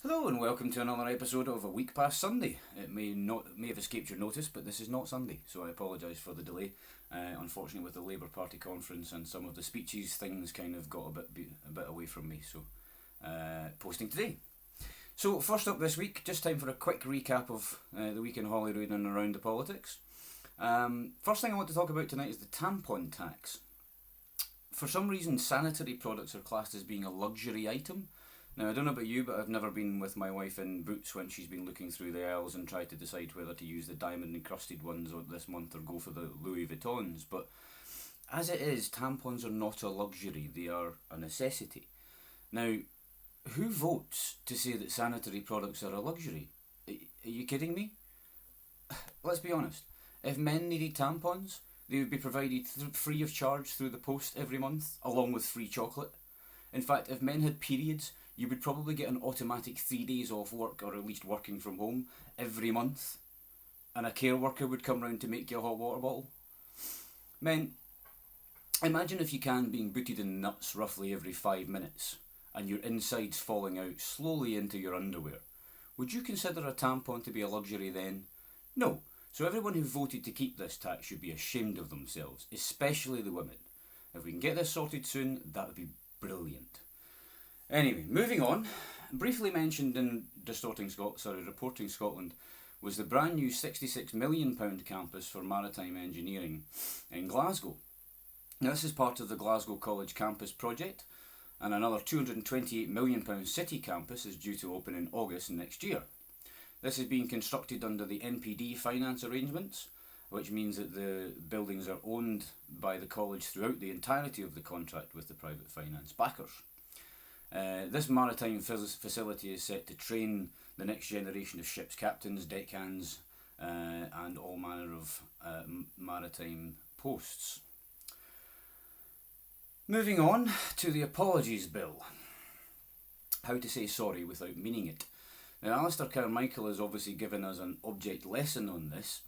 Hello and welcome to another episode of A Week Past Sunday. It may have escaped your notice, but this is not Sunday, so I apologise for the delay. Unfortunately, with the Labour Party conference and some of the speeches, things kind of got a bit away from me. So, posting today. So first up this week, just time for a quick recap of the week in Holyrood and around the politics. First thing I want to talk about tonight is the tampon tax. For some reason, sanitary products are classed as being a luxury item. Now, I don't know about you, but I've never been with my wife in Boots when she's been looking through the aisles and tried to decide whether to use the diamond encrusted ones this month or go for the Louis Vuittons. But as it is, tampons are not a luxury, they are a necessity. Now, who votes to say that sanitary products are a luxury? Are you kidding me? Let's be honest. If men needed tampons, they would be provided free of charge through the post every month, along with free chocolate. In fact, if men had periods, you would probably get an automatic 3 days off work, or at least working from home, every month. And a care worker would come round to make you a hot water bottle. Men, imagine if you can being booted in nuts roughly every 5 minutes, and your insides falling out slowly into your underwear. Would you consider a tampon to be a luxury then? No. So everyone who voted to keep this tax should be ashamed of themselves, especially the women. If we can get this sorted soon, that would be brilliant. Anyway, moving on. Briefly mentioned in Reporting Scotland was the brand new £66 million campus for maritime engineering in Glasgow. Now, this is part of the Glasgow College campus project, and another £228 million city campus is due to open in August next year. This is being constructed under the NPD finance arrangements, which means that the buildings are owned by the college throughout the entirety of the contract with the private finance backers. This maritime facility is set to train the next generation of ships' captains, deckhands, and all manner of maritime posts. Moving on to the Apologies Bill. How to say sorry without meaning it. Now, Alistair Carmichael has obviously given us an object lesson on this,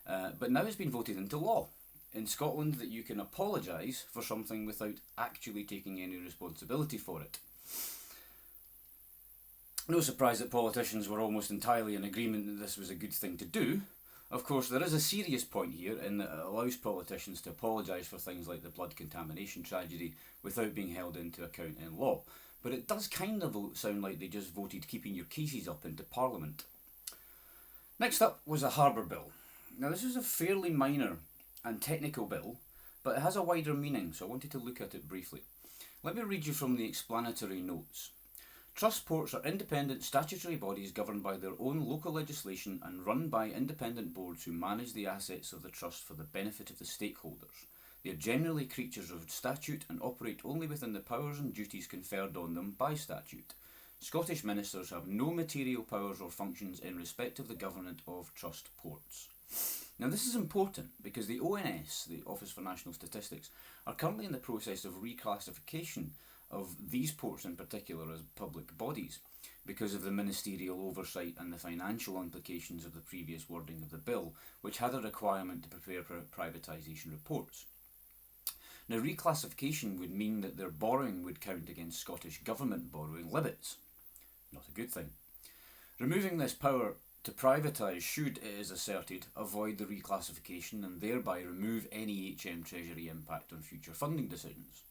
but now it's been voted into law in Scotland that you can apologise for something without actually taking any responsibility for it. No surprise that politicians were almost entirely in agreement that this was a good thing to do. Of course, there is a serious point here in that it allows politicians to apologise for things like the blood contamination tragedy without being held into account in law. But it does kind of sound like they just voted keeping your cases up into Parliament. Next up was a harbour bill. Now, this is a fairly minor and technical bill, but it has a wider meaning, so I wanted to look at it briefly. Let me read you from the explanatory notes. Trust ports are independent statutory bodies governed by their own local legislation and run by independent boards who manage the assets of the trust for the benefit of the stakeholders. They are generally creatures of statute and operate only within the powers and duties conferred on them by statute. Scottish ministers have no material powers or functions in respect of the government of trust ports. Now, this is important because the ONS, the Office for National Statistics, are currently in the process of reclassification of these ports in particular as public bodies because of the ministerial oversight and the financial implications of the previous wording of the bill, which had a requirement to prepare privatisation reports. Now, reclassification would mean that their borrowing would count against Scottish Government borrowing limits. Not a good thing. Removing this power to privatise should, it is asserted, avoid the reclassification and thereby remove any HM Treasury impact on future funding decisions.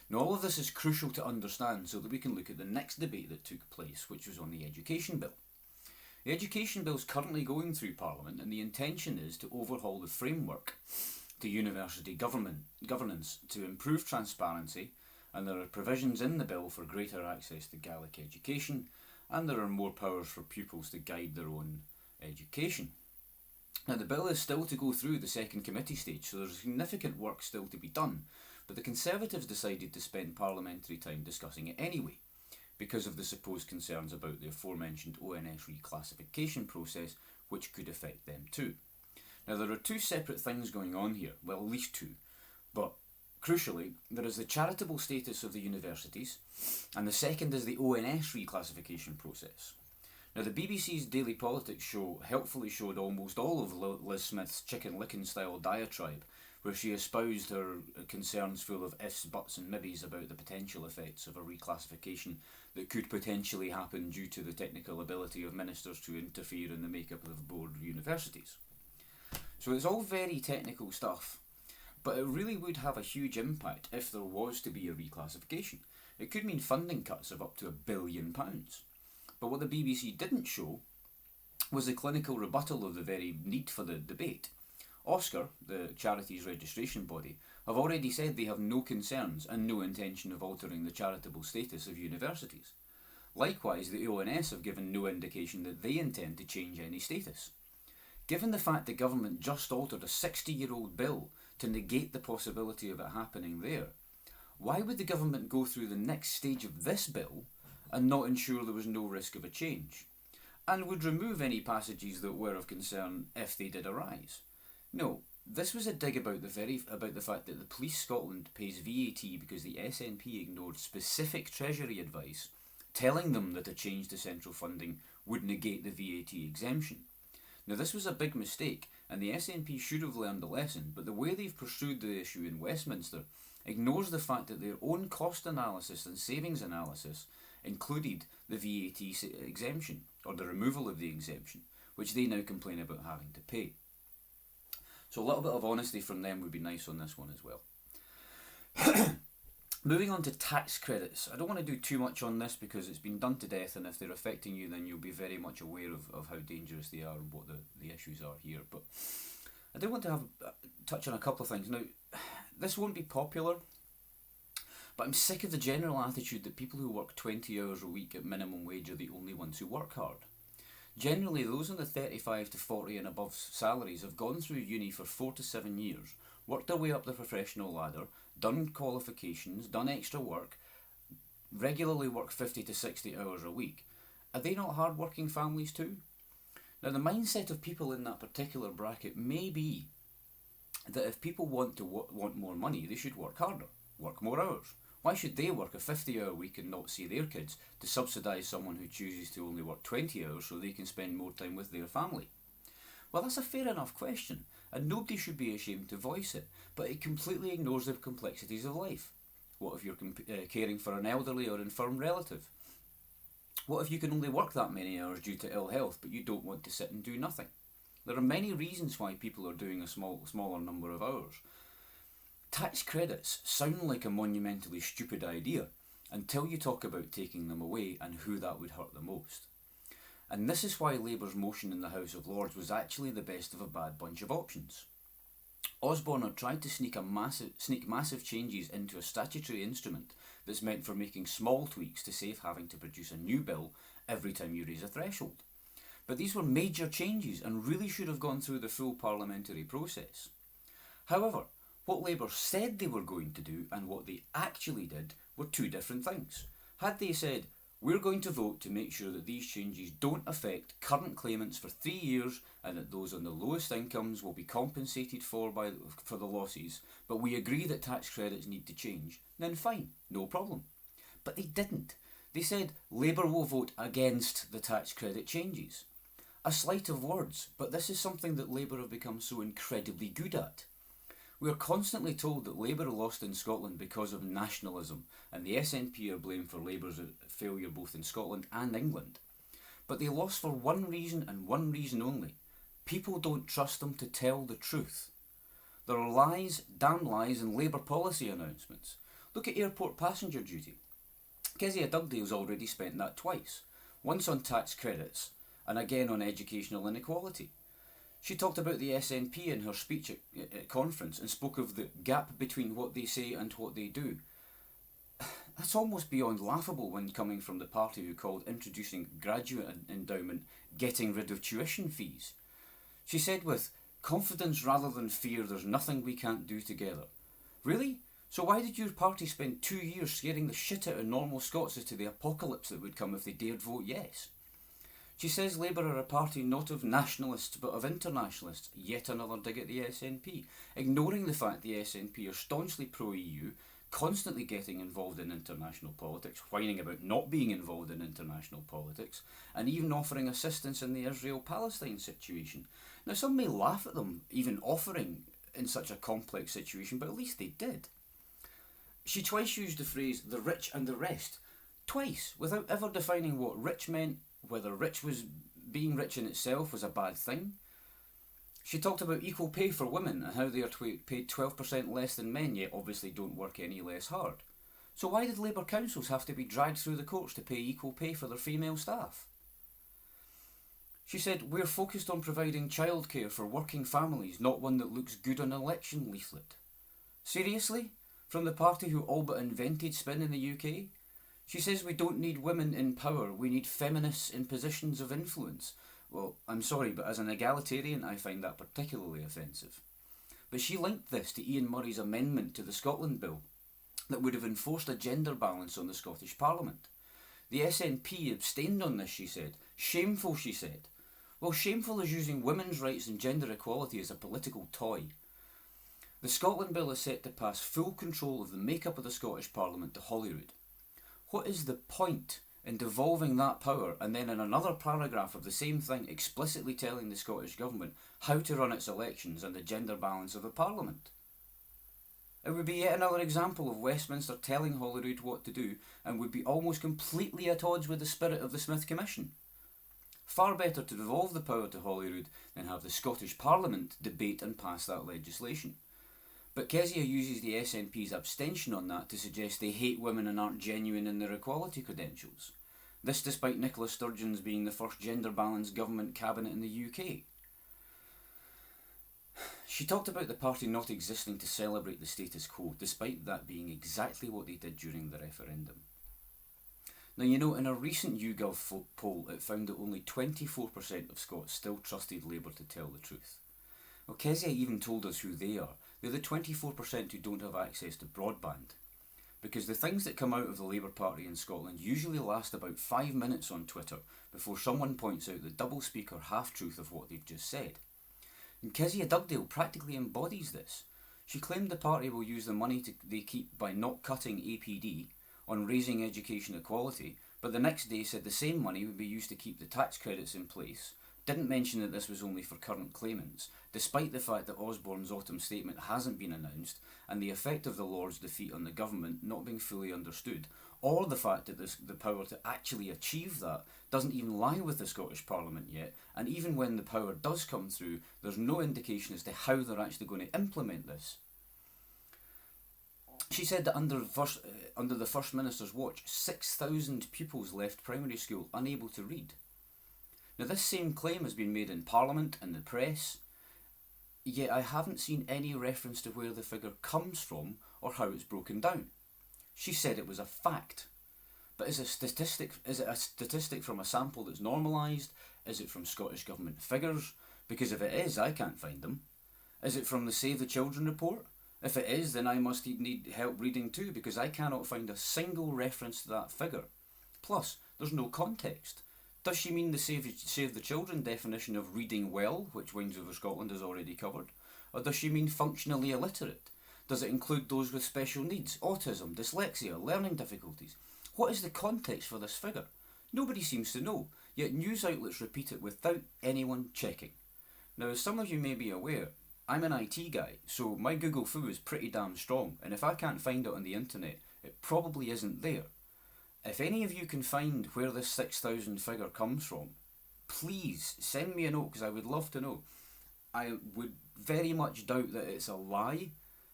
Now, all of this is crucial to understand so that we can look at the next debate that took place, which was on the Education Bill. The Education Bill is currently going through Parliament, and the intention is to overhaul the framework to university governance to improve transparency, and there are provisions in the bill for greater access to Gaelic education, and there are more powers for pupils to guide their own education. Now, the bill is still to go through the second committee stage, so there's significant work still to be done, but the Conservatives decided to spend parliamentary time discussing it anyway, because of the supposed concerns about the aforementioned ONS reclassification process, which could affect them too. Now, there are two separate things going on here, well, at least two, but crucially, there is the charitable status of the universities, and the second is the ONS reclassification process. Now, the BBC's Daily Politics show helpfully showed almost all of Liz Smith's chicken licking style diatribe, where she espoused her concerns full of ifs, buts and maybes about the potential effects of a reclassification that could potentially happen due to the technical ability of ministers to interfere in the makeup of board universities. So it's all very technical stuff, but it really would have a huge impact if there was to be a reclassification. It could mean funding cuts of up to £1 billion. But what the BBC didn't show was the clinical rebuttal of the very need for the debate. Oscar, the charities registration body, have already said they have no concerns and no intention of altering the charitable status of universities. Likewise, the ONS have given no indication that they intend to change any status. Given the fact the government just altered a 60-year-old bill to negate the possibility of it happening there, why would the government go through the next stage of this bill and not ensure there was no risk of a change, and would remove any passages that were of concern if they did arise? No, this was a dig about the fact that the Police Scotland pays VAT because the SNP ignored specific Treasury advice telling them that a change to central funding would negate the VAT exemption. Now, this was a big mistake, and the SNP should have learned a lesson, but the way they've pursued the issue in Westminster ignores the fact that their own cost analysis and savings analysis included the VAT exemption, or the removal of the exemption, which they now complain about having to pay. So a little bit of honesty from them would be nice on this one as well. Moving on to tax credits. I don't want to do too much on this because it's been done to death, and if they're affecting you then you'll be very much aware of how dangerous they are and what the issues are here. But I do want to touch on a couple of things. Now, this won't be popular, but I'm sick of the general attitude that people who work 20 hours a week at minimum wage are the only ones who work hard. Generally, those on the 35 to 40 and above salaries have gone through uni for 4 to 7 years, worked their way up the professional ladder, done qualifications, done extra work, regularly work 50 to 60 hours a week. Are they not hard-working families too? Now, the mindset of people in that particular bracket may be that if people want more money, they should work harder, work more hours. Why should they work a 50-hour week and not see their kids to subsidise someone who chooses to only work 20 hours so they can spend more time with their family? Well, that's a fair enough question, and nobody should be ashamed to voice it, but it completely ignores the complexities of life. What if you're caring for an elderly or infirm relative? What if you can only work that many hours due to ill health, but you don't want to sit and do nothing? There are many reasons why people are doing a smaller number of hours. Tax credits sound like a monumentally stupid idea until you talk about taking them away and who that would hurt the most. And this is why Labour's motion in the House of Lords was actually the best of a bad bunch of options. Osborne had tried to sneak massive changes into a statutory instrument that's meant for making small tweaks to save having to produce a new bill every time you raise a threshold. But these were major changes and really should have gone through the full parliamentary process. However, what Labour said they were going to do and what they actually did were two different things. Had they said, we're going to vote to make sure that these changes don't affect current claimants for 3 years and that those on the lowest incomes will be compensated for the losses, but we agree that tax credits need to change, then fine, no problem. But they didn't. They said Labour will vote against the tax credit changes. A sleight of words, but this is something that Labour have become so incredibly good at. We are constantly told that Labour lost in Scotland because of nationalism, and the SNP are blamed for Labour's failure both in Scotland and England. But they lost for one reason and one reason only. People don't trust them to tell the truth. There are lies, damn lies, in Labour policy announcements. Look at airport passenger duty. Kezia Dugdale's already spent that twice, once on tax credits and again on educational inequality. She talked about the SNP in her speech at conference and spoke of the gap between what they say and what they do. That's almost beyond laughable when coming from the party who called introducing graduate endowment getting rid of tuition fees. She said with confidence rather than fear, there's nothing we can't do together. Really? So why did your party spend 2 years scaring the shit out of normal Scots as to the apocalypse that would come if they dared vote yes? She says Labour are a party not of nationalists but of internationalists, yet another dig at the SNP, ignoring the fact the SNP are staunchly pro-EU, constantly getting involved in international politics, whining about not being involved in international politics, and even offering assistance in the Israel-Palestine situation. Now, some may laugh at them even offering in such a complex situation, but at least they did. She twice used the phrase, the rich and the rest, Twice, without ever defining what rich meant, whether being rich in itself was a bad thing. She talked about equal pay for women and how they are paid 12% less than men, yet obviously don't work any less hard. So why did Labour councils have to be dragged through the courts to pay equal pay for their female staff? She said, "We're focused on providing childcare for working families, not one that looks good on an election leaflet." Seriously? From the party who all but invented spin in the UK? She says we don't need women in power, we need feminists in positions of influence. Well, I'm sorry, but as an egalitarian I find that particularly offensive. But she linked this to Ian Murray's amendment to the Scotland Bill that would have enforced a gender balance on the Scottish Parliament. The SNP abstained on this, she said. Shameful, she said. Well, shameful is using women's rights and gender equality as a political toy. The Scotland Bill is set to pass full control of the makeup of the Scottish Parliament to Holyrood. What is the point in devolving that power and then in another paragraph of the same thing explicitly telling the Scottish Government how to run its elections and the gender balance of the Parliament? It would be yet another example of Westminster telling Holyrood what to do and would be almost completely at odds with the spirit of the Smith Commission. Far better to devolve the power to Holyrood than have the Scottish Parliament debate and pass that legislation. But Kezia uses the SNP's abstention on that to suggest they hate women and aren't genuine in their equality credentials. This despite Nicola Sturgeon's being the first gender-balanced government cabinet in the UK. She talked about the party not existing to celebrate the status quo, despite that being exactly what they did during the referendum. Now, you know, in a recent YouGov poll, it found that only 24% of Scots still trusted Labour to tell the truth. Well, Kezia even told us who they are. They're the 24% who don't have access to broadband. Because the things that come out of the Labour Party in Scotland usually last about 5 minutes on Twitter before someone points out the double-speak or half-truth of what they've just said. And Kezia Dugdale practically embodies this. She claimed the party will use the money they keep by not cutting APD on raising education equality, but the next day said the same money would be used to keep the tax credits in place, didn't mention that this was only for current claimants, despite the fact that Osborne's autumn statement hasn't been announced and the effect of the Lord's defeat on the government not being fully understood, or the fact that the power to actually achieve that doesn't even lie with the Scottish Parliament yet, and even when the power does come through, there's no indication as to how they're actually going to implement this. She said that under the First Minister's watch, 6,000 pupils left primary school unable to read. Now, this same claim has been made in Parliament and the press, yet I haven't seen any reference to where the figure comes from or how it's broken down. She said it was a fact. But is it a statistic from a sample that's normalised? Is it from Scottish Government figures? Because if it is, I can't find them. Is it from the Save the Children report? If it is, then I must need help reading too, because I cannot find a single reference to that figure. Plus, there's no context. Does she mean the Save the Children definition of reading well, which Wings Over Scotland has already covered? Or does she mean functionally illiterate? Does it include those with special needs, autism, dyslexia, learning difficulties? What is the context for this figure? Nobody seems to know, yet news outlets repeat it without anyone checking. Now, as some of you may be aware, I'm an IT guy, so my Google Foo is pretty damn strong, and if I can't find it on the internet, it probably isn't there. If any of you can find where this 6,000 figure comes from, please send me a note, because I would love to know. I would very much doubt that it's a lie,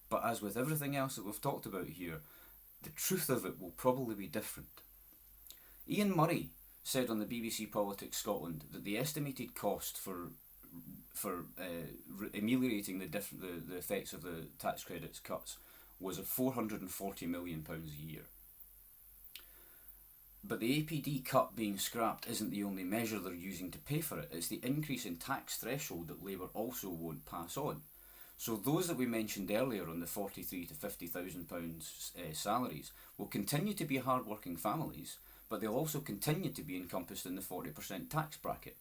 but as with everything else that we've talked about here, the truth of it will probably be different. Ian Murray said on the BBC Politics Scotland that the estimated cost for ameliorating the effects of the tax credits cuts was at £440 million a year. But the APD cut being scrapped isn't the only measure they're using to pay for it. It's the increase in tax threshold that Labour also won't pass on. So those that we mentioned earlier on the £43,000 to £50,000 salaries will continue to be hard-working families, but they'll also continue to be encompassed in the 40% tax bracket.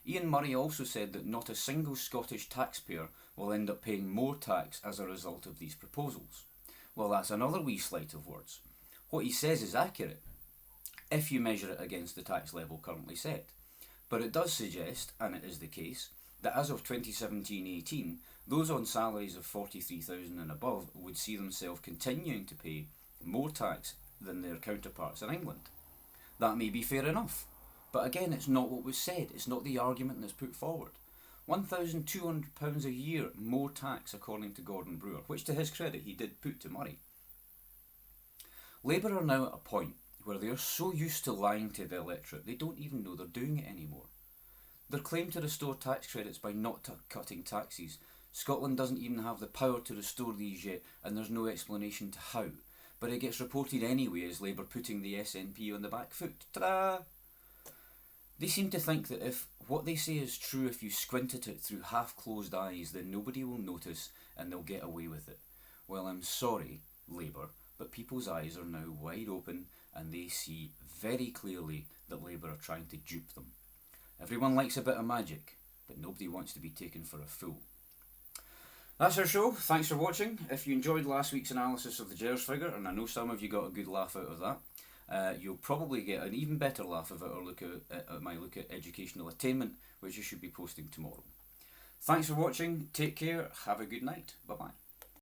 Ian Murray also said that not a single Scottish taxpayer will end up paying more tax as a result of these proposals. Well, that's another wee sleight of words. What he says is accurate, if you measure it against the tax level currently set. But it does suggest, and it is the case, that as of 2017-18, those on salaries of 43,000 and above would see themselves continuing to pay more tax than their counterparts in England. That may be fair enough, but again, it's not what was said, it's not the argument that's put forward. £1,200 a year more tax, according to Gordon Brewer, which to his credit he did put to Murray. Labour are now at a point where they are so used to lying to the electorate they don't even know they're doing it anymore. Their claim to restore tax credits by not cutting taxes. Scotland doesn't even have the power to restore these yet, and there's no explanation to how. But it gets reported anyway as Labour putting the SNP on the back foot. Ta-da! They seem to think that if what they say is true, if you squint at it through half-closed eyes, then nobody will notice and they'll get away with it. Well, I'm sorry, Labour, but people's eyes are now wide open and they see very clearly that Labour are trying to dupe them. Everyone likes a bit of magic, but nobody wants to be taken for a fool. That's our show. Thanks for watching. If you enjoyed last week's analysis of the Gers figure, and I know some of you got a good laugh out of that, you'll probably get an even better laugh of it or look at my look at educational attainment, which I should be posting tomorrow. Thanks for watching. Take care. Have a good night. Bye-bye.